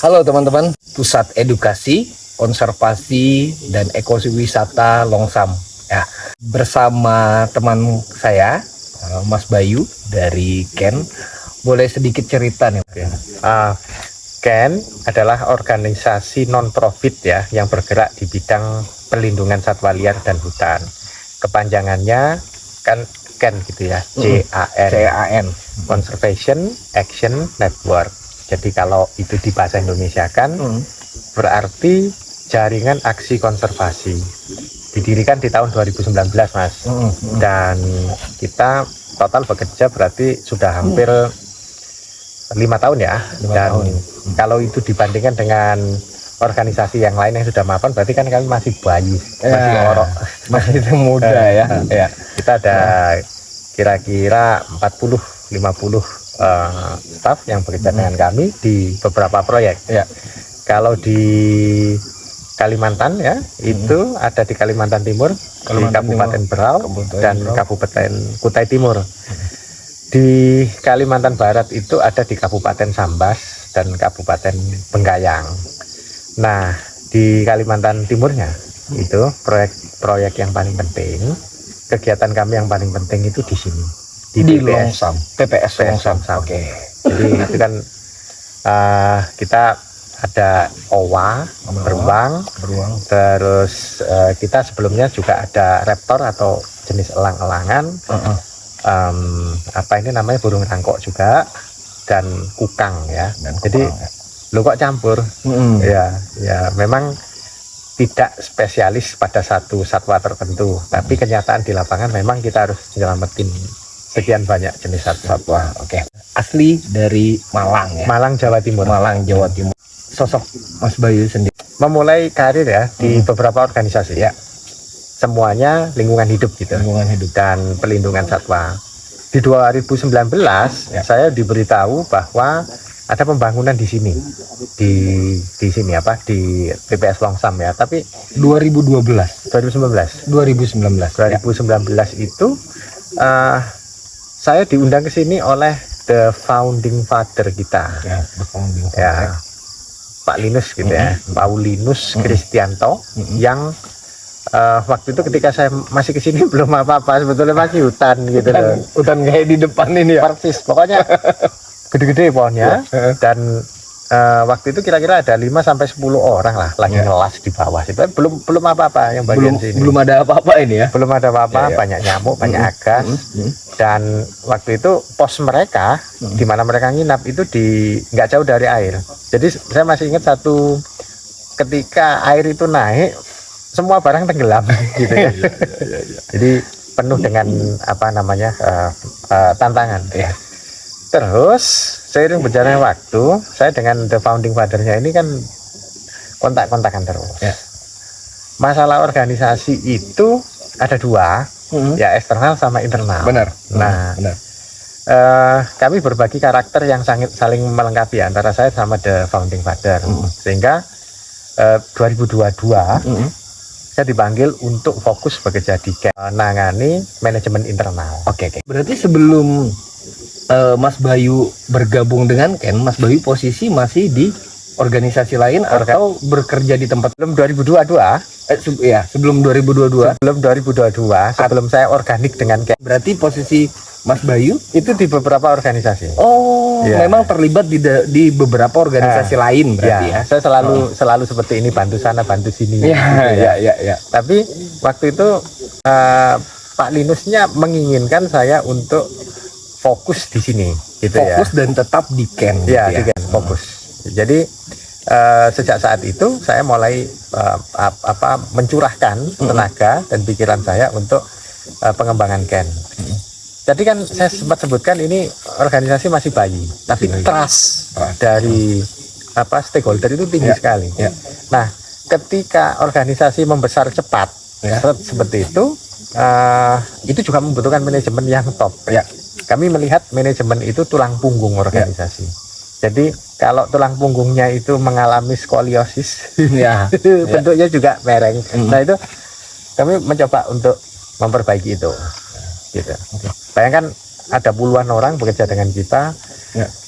Halo teman-teman, Pusat Edukasi, Konservasi, dan Ekowisata Longsam. Ya, bersama teman saya, Mas Bayu dari Ken. Boleh sedikit cerita nih? Ken adalah organisasi non-profit ya yang bergerak di bidang pelindungan satwa liar dan hutan. Kepanjangannya kan Ken gitu ya, CAN, Conservation Action Network. Jadi kalau itu di bahasa Indonesia kan berarti Jaringan Aksi Konservasi. Didirikan di tahun 2019 Mas. Dan kita total bekerja berarti sudah hampir 5 tahun ya. Kalau itu dibandingkan dengan organisasi yang lain yang sudah mapan, berarti kan kami masih bayi, masih orok, masih muda ya. Kita ada kira-kira 40-50 staf yang bekerja dengan kami di beberapa proyek. Kalau di Kalimantan ya, itu ada di Kalimantan Timur, di Kabupaten Berau dan Kabupaten Kutai Timur. Di Kalimantan Barat itu ada di Kabupaten Sambas dan Kabupaten Bengkayang. Nah, di Kalimantan Timurnya itu proyek yang paling penting, kegiatan kami yang paling penting itu di sini, di Longsam, PPS Longsam. Oke. Jadi itu kan kita ada owa, beruang. Terus kita sebelumnya juga ada raptor atau jenis elang-elangan. Apa ini namanya burung rangkok juga, dan kukang ya. Jadi lo kok campur? Ya memang tidak spesialis pada satu satwa tertentu, tapi kenyataan di lapangan memang kita harus nyelamatin sekian banyak jenis satwa. Oke. Asli dari Malang ya. Malang, Jawa Timur. Sosok Mas Bayu sendiri memulai karir ya di beberapa organisasi ya. Semuanya lingkungan hidup gitu. Dan pelindungan satwa. Di 2019 saya diberitahu bahwa ada pembangunan di sini. Di sini di PPS Longsam ya. Tapi 2019 itu saya diundang ke sini oleh the founding father kita. Pak Linus gitu ya, Paulinus Kristianto, yang waktu itu ketika saya masih kesini belum apa-apa, sebetulnya masih hutan gitu loh. Hutan kayak di depan ini ya. Persis, pokoknya gede-gede pohonnya. Dan waktu itu kira-kira ada 5-10 orang lah lagi ngelas di bawah. Belum apa-apa yang bagian sini. Belum ada apa-apa ini ya. Belum ada apa-apa, banyak nyamuk, banyak agas. Dan waktu itu pos mereka di mana mereka nginap itu nggak jauh dari air. Jadi saya masih ingat ketika air itu naik, semua barang tenggelam gitu ya. Jadi penuh dengan tantangan ya. Terus seiring berjalannya waktu, saya dengan the founding father-nya ini kan kontak-kontakan terus. Masalah organisasi itu ada dua, ya eksternal sama internal. Benar. Kami berbagi karakter yang saling melengkapi antara saya sama the founding father. Sehingga 2022 saya dipanggil untuk fokus bekerja di menangani manajemen internal. Oke. Berarti sebelum Mas Bayu bergabung dengan Ken, Mas Bayu posisi masih di organisasi lain atau bekerja di tempat? Sebelum 2022. Sebelum 2022. Sebelum saya organik dengan Ken. Berarti posisi Mas Bayu itu di beberapa organisasi. Memang terlibat di beberapa organisasi lain berarti ya. Saya selalu seperti ini, bantu sana bantu sini. Tapi waktu itu Pak Linusnya menginginkan saya untuk fokus di sini gitu. Fokus dan tetap di Ken. Di Ken fokus. Jadi sejak saat itu saya mulai mencurahkan tenaga dan pikiran saya untuk pengembangan Ken. Jadi kan saya sempat sebutkan ini organisasi masih bayi, tapi trust dari stakeholder itu tinggi sekali. Nah, ketika organisasi membesar cepat seperti itu juga membutuhkan manajemen yang top. Kami melihat manajemen itu tulang punggung organisasi. Jadi kalau tulang punggungnya itu mengalami skoliosis, bentuknya juga mereng. Nah itu kami mencoba untuk memperbaiki itu. Gitu. Bayangkan ada puluhan orang bekerja dengan kita,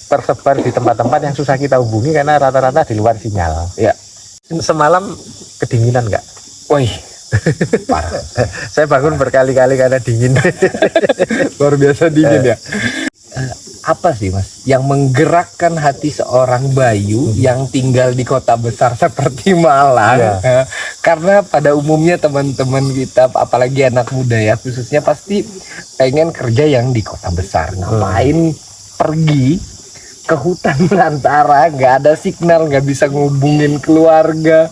tersebar di tempat-tempat yang susah kita hubungi karena rata-rata di luar sinyal. Ya. Semalam kedinginan nggak? Wih, parah. Saya bangun berkali-kali karena dingin. Luar biasa dingin ya. Apa sih Mas yang menggerakkan hati seorang Bayu yang tinggal di kota besar seperti Malang? Ya. Karena pada umumnya teman-teman kita, apalagi anak muda ya khususnya, pasti pengen kerja yang di kota besar. Ngapain pergi ke hutan belantara, nggak ada signal, nggak bisa ngubungin keluarga.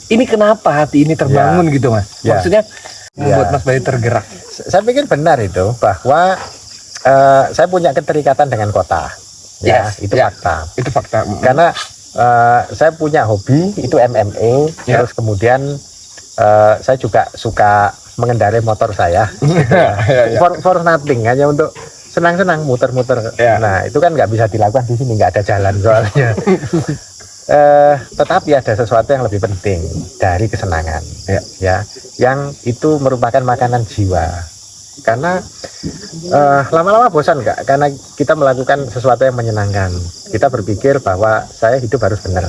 Ini kenapa hati ini terbangun gitu Mas? Ya. Maksudnya membuat Ya. Mas Bayu tergerak. Saya pikir benar itu bahwa saya punya keterikatan dengan kota. Ya, Yes, itu ya. fakta. Itu fakta. Karena saya punya hobi itu MMA, Ya. terus kemudian saya juga suka mengendarai motor saya. Ya, ya. For nothing, hanya untuk senang-senang muter-muter. Ya. Nah, itu kan nggak bisa dilakukan di sini, nggak ada jalan soalnya. Tetapi ada sesuatu yang lebih penting dari kesenangan, ya, yang itu merupakan makanan jiwa. Karena lama-lama bosan nggak? Karena kita melakukan sesuatu yang menyenangkan. Kita berpikir bahwa saya hidup harus benar.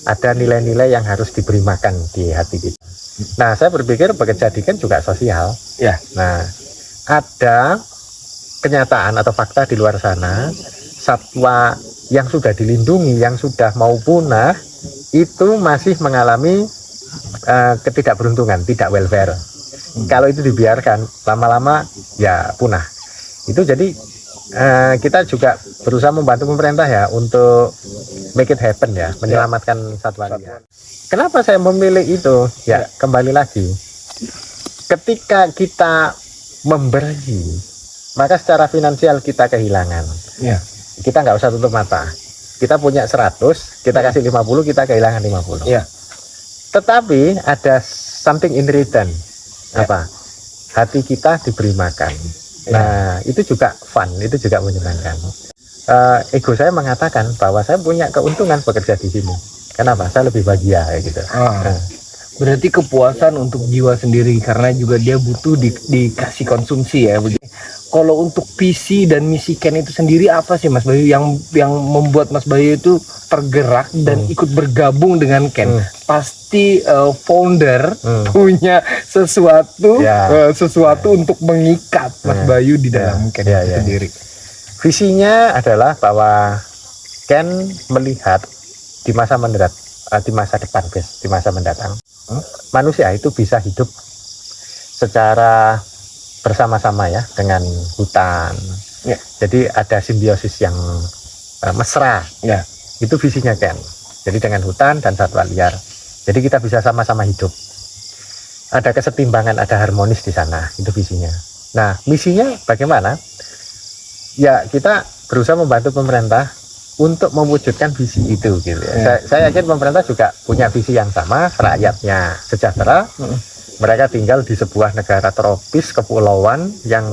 Ada nilai-nilai yang harus diberi makan di hati kita. Nah, saya berpikir bekerja di Ken juga sosial. Ya. Nah, ada kenyataan atau fakta di luar sana, satwa yang sudah dilindungi, yang sudah mau punah, itu masih mengalami ketidakberuntungan, tidak welfare. Kalau itu dibiarkan, lama-lama ya punah. Itu jadi kita juga berusaha membantu pemerintah ya untuk make it happen ya, menyelamatkan satwa liar. Kenapa saya memilih itu? Ya, kembali lagi. Ketika kita memberi, maka secara finansial kita kehilangan. Ya. Kita nggak usah tutup mata. Kita punya 100, kita kasih 50, kita kehilangan 50. Ya. Tetapi ada something in return. Apa? Hati kita diberi makan. Nah, itu juga fun, itu juga menyenangkan. Ego saya mengatakan bahwa saya punya keuntungan bekerja di sini. Kenapa? Saya lebih bahagia kayak gitu. Nah. Berarti kepuasan untuk jiwa sendiri karena juga dia butuh dikasih konsumsi ya. Kalau untuk visi dan misi Ken itu sendiri apa sih Mas Bayu yang membuat Mas Bayu itu tergerak dan ikut bergabung dengan Ken? Pasti founder punya sesuatu sesuatu untuk mengikat Mas Bayu di dalam Ken itu sendiri. Visinya adalah bahwa Ken melihat di masa depan, di masa mendatang, manusia itu bisa hidup secara bersama-sama ya dengan hutan. Ya. Jadi ada simbiosis yang mesra. Ya. Itu visinya Ken. Jadi dengan hutan dan satwa liar. Jadi kita bisa sama-sama hidup. Ada kesetimbangan, ada harmonis di sana. Itu visinya. Nah, misinya bagaimana? Ya, kita berusaha membantu pemerintah untuk mewujudkan visi itu gitu ya. Saya yakin pemerintah juga punya visi yang sama, rakyatnya sejahtera. Mereka tinggal di sebuah negara tropis kepulauan yang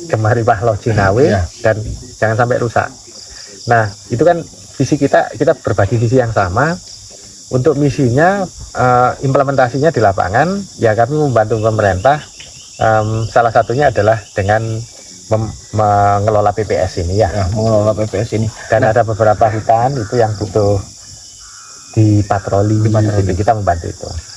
gemari Wahlo Cinawe dan jangan sampai rusak. Nah, itu kan visi kita berbagi visi yang sama. Untuk misinya, implementasinya di lapangan, ya kami membantu pemerintah. Salah satunya adalah dengan mengelola PPS ini ya. Mengelola PPS ini. Dan ada beberapa hutan itu yang butuh dipatroli. Kita membantu itu.